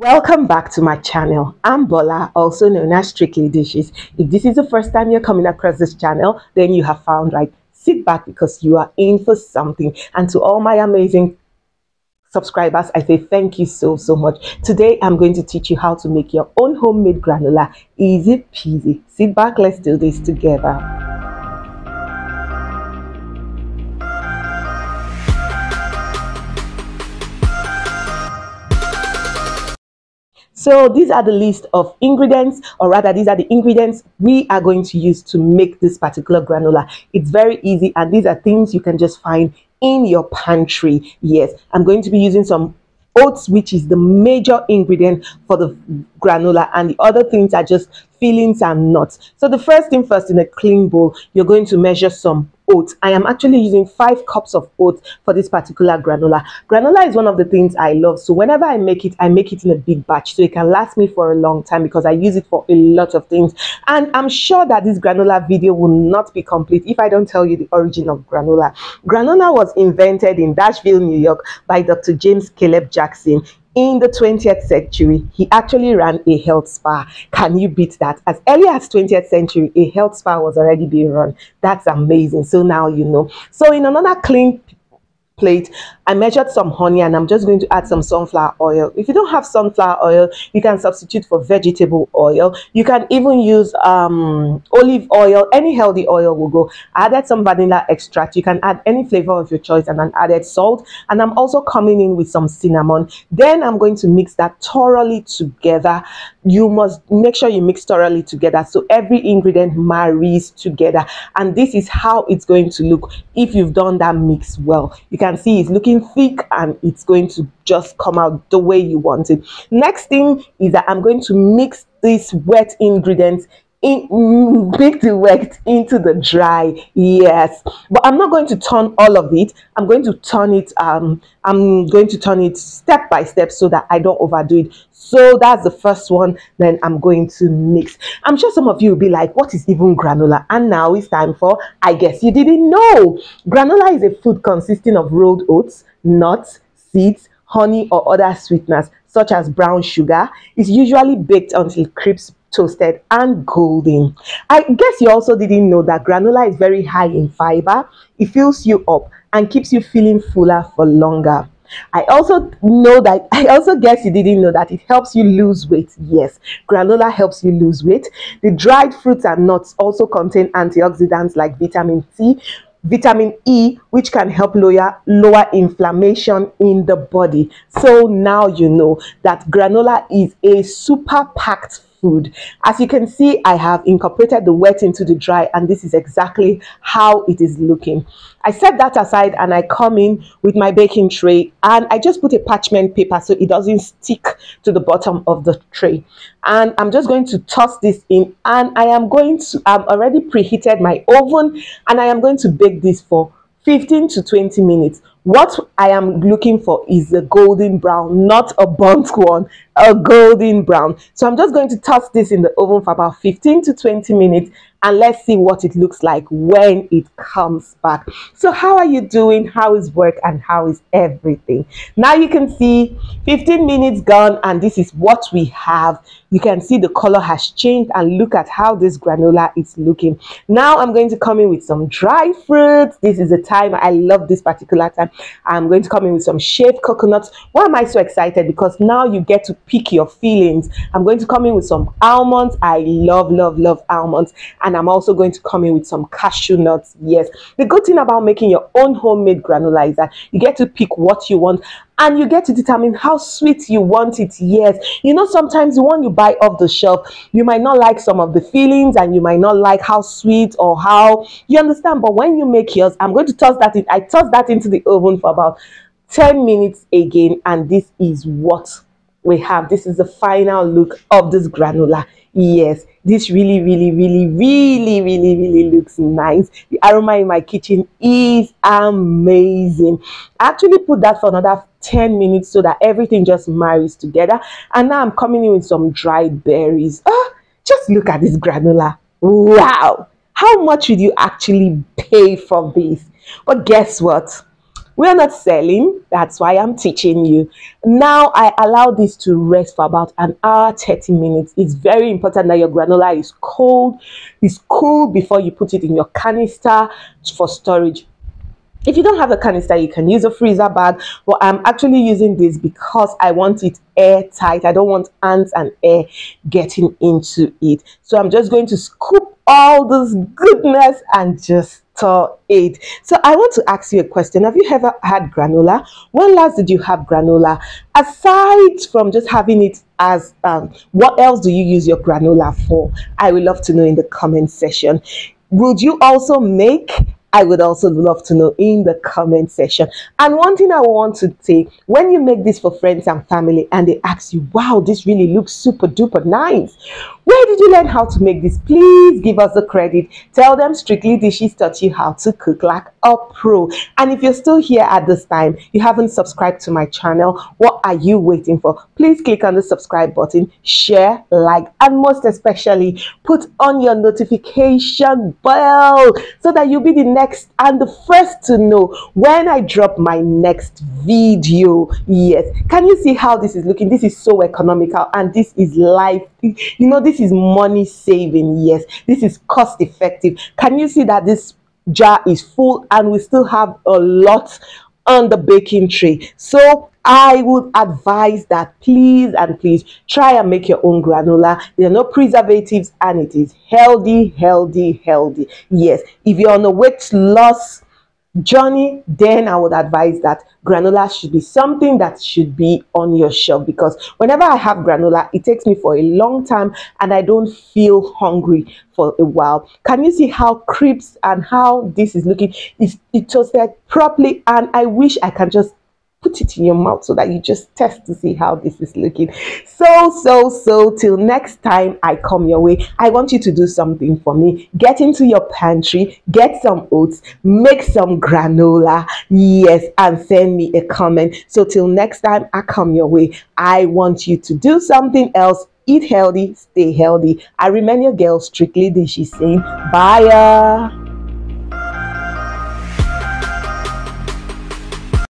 Welcome back to my channel. I'm Bola, also known as Strictly Dishes. If this is the first time you're coming across this channel, then you have found right. Sit back because you are in for something. And to all my amazing subscribers, I say thank you so much. Today I'm going to teach you how to make your own homemade granola. Easy peasy. Sit back, let's do this together. So these are the list of ingredients, or rather these are the ingredients we are going to use to make this particular granola. It's very easy, and these are things you can just find in your pantry. Yes, I'm going to be using some oats, which is the major ingredient for the granola, and the other things are just fillings and nuts. So the first thing first, in a clean bowl, you're going to measure some oats. I am actually using 5 cups of oats for this particular granola. Granola is one of the things I love, so whenever I make it in a big batch so it can last me for a long time because I use it for a lot of things. And I'm sure that this granola video will not be complete if I don't tell you the origin of granola. Granola was invented in Nashville, New York by Dr. James Caleb Jackson. In the 20th century, he actually ran a health spa. Can you beat that? As early as 20th century, a health spa was already being run. That's amazing. So now you know. So in another clean plate, I measured some honey, and I'm just going to add some sunflower oil. If you don't have sunflower oil, you can substitute for vegetable oil. You can even use olive oil. Any healthy oil will go. I added some vanilla extract. You can add any flavor of your choice, and then added salt. And I'm also coming in with some cinnamon. Then I'm going to mix that thoroughly together. You must make sure you mix thoroughly together so every ingredient marries together. And this is how it's going to look if you've done that mix well. You can see it's looking thick, and it's going to just come out the way you want it. Next thing is that I'm going to mix these wet ingredients make the wet into the dry. Yes, but I'm not going to turn all of it. I'm going to turn it step by step so that I don't overdo it. So that's the first one. Then I'm going to mix. I'm sure some of you will be like, what is even granola? And now it's time for I guess you didn't know. Granola is a food consisting of rolled oats, nuts, seeds, honey, or other sweeteners such as brown sugar. It's usually baked until crisp, toasted, and golden. I guess you also didn't know that granola is very high in fiber. It fills you up and keeps you feeling fuller for longer. I also guess you didn't know that it helps you lose weight. Yes, granola helps you lose weight. The dried fruits and nuts also contain antioxidants like vitamin C, vitamin E, which can help lower inflammation in the body. So now you know that granola is a super packed food. As you can see, I have incorporated the wet into the dry, and this is exactly how it is looking. I set that aside, and I come in with my baking tray, and I just put a parchment paper so it doesn't stick to the bottom of the tray. And I'm just going to toss this in, and I've already preheated my oven, and I am going to bake this for 15 to 20 minutes. What I am looking for is a golden brown, not a burnt one, a golden brown. So I'm just going to toss this in the oven for about 15 to 20 minutes, and let's see what it looks like when it comes back. So how are you doing? How is work, and how is everything? Now you can see 15 minutes gone, and this is what we have. You can see the color has changed, and look at how this granola is looking. Now I'm going to come in with some dry fruits. This is the time I love this particular time. I'm going to come in with some shaved coconuts. Why am I so excited? Because now you get to pick your feelings. I'm going to come in with some almonds. I love almonds. And I'm also going to come in with some cashew nuts. Yes, the good thing about making your own homemade granola is that you get to pick what you want, and you get to determine how sweet you want it. Yes, you know, sometimes the one you buy off the shelf, you might not like some of the fillings, and you might not like how sweet or how, you understand. But when you make yours, I'm going to toss that in. I toss that into the oven for about 10 minutes again, and this is what we have. This is the final look of this granola. Yes, this really looks nice. The aroma in my kitchen is amazing. I actually put that for another 10 minutes so that everything just marries together. And now I'm coming in with some dried berries. Just look at this granola. Wow, how much would you actually pay for this? But guess what? We're not selling. That's why I'm teaching you. Now I allow this to rest for about an hour, 30 minutes. It's very important that your granola is cold. It's cool before you put it in your canister for storage. If you don't have a canister, you can use a freezer bag, but I'm actually using this because I want it airtight. I don't want ants and air getting into it. So I'm just going to scoop all this goodness and just store it. So I want to ask you a question. Have you ever had granola? When last did you have granola? Aside from just having it as, what else do you use your granola for? I would love to know in the comment section. Would you also make? I would also love to know in the comment section. And one thing I want to say, when you make this for friends and family and they ask you, wow, this really looks super duper nice, where did you learn how to make this? Please give us the credit. Tell them Strictly Dishes taught you how to cook like a pro. And if you're still here at this time, you haven't subscribed to my channel, what are you waiting for? Please click on the subscribe button, share, like, and most especially put on your notification bell so that you'll be the next and the first to know when I drop my next video. Yes, can you see how this is looking? This is so economical and this is life, you know, this is money saving. Yes, this is cost effective. Can you see that this jar is full and we still have a lot on the baking tray? So I would advise that please and please try and make your own granola. There are no preservatives and it is healthy. Yes, if you're on a weight loss journey, then I would advise that granola should be something that should be on your shelf, because whenever I have granola, it takes me for a long time and I don't feel hungry for a while. Can you see how crisp and how this is looking? It's toasted properly, and I wish I can just put it in your mouth so that you just test to see how this is looking. So till next time I come your way, I want you to do something for me. Get into your pantry, get some oats, make some granola, yes, and send me a comment. So till next time I come your way, I want you to do something else. Eat healthy, stay healthy. I remain your girl, Strictly Dishes, saying bye.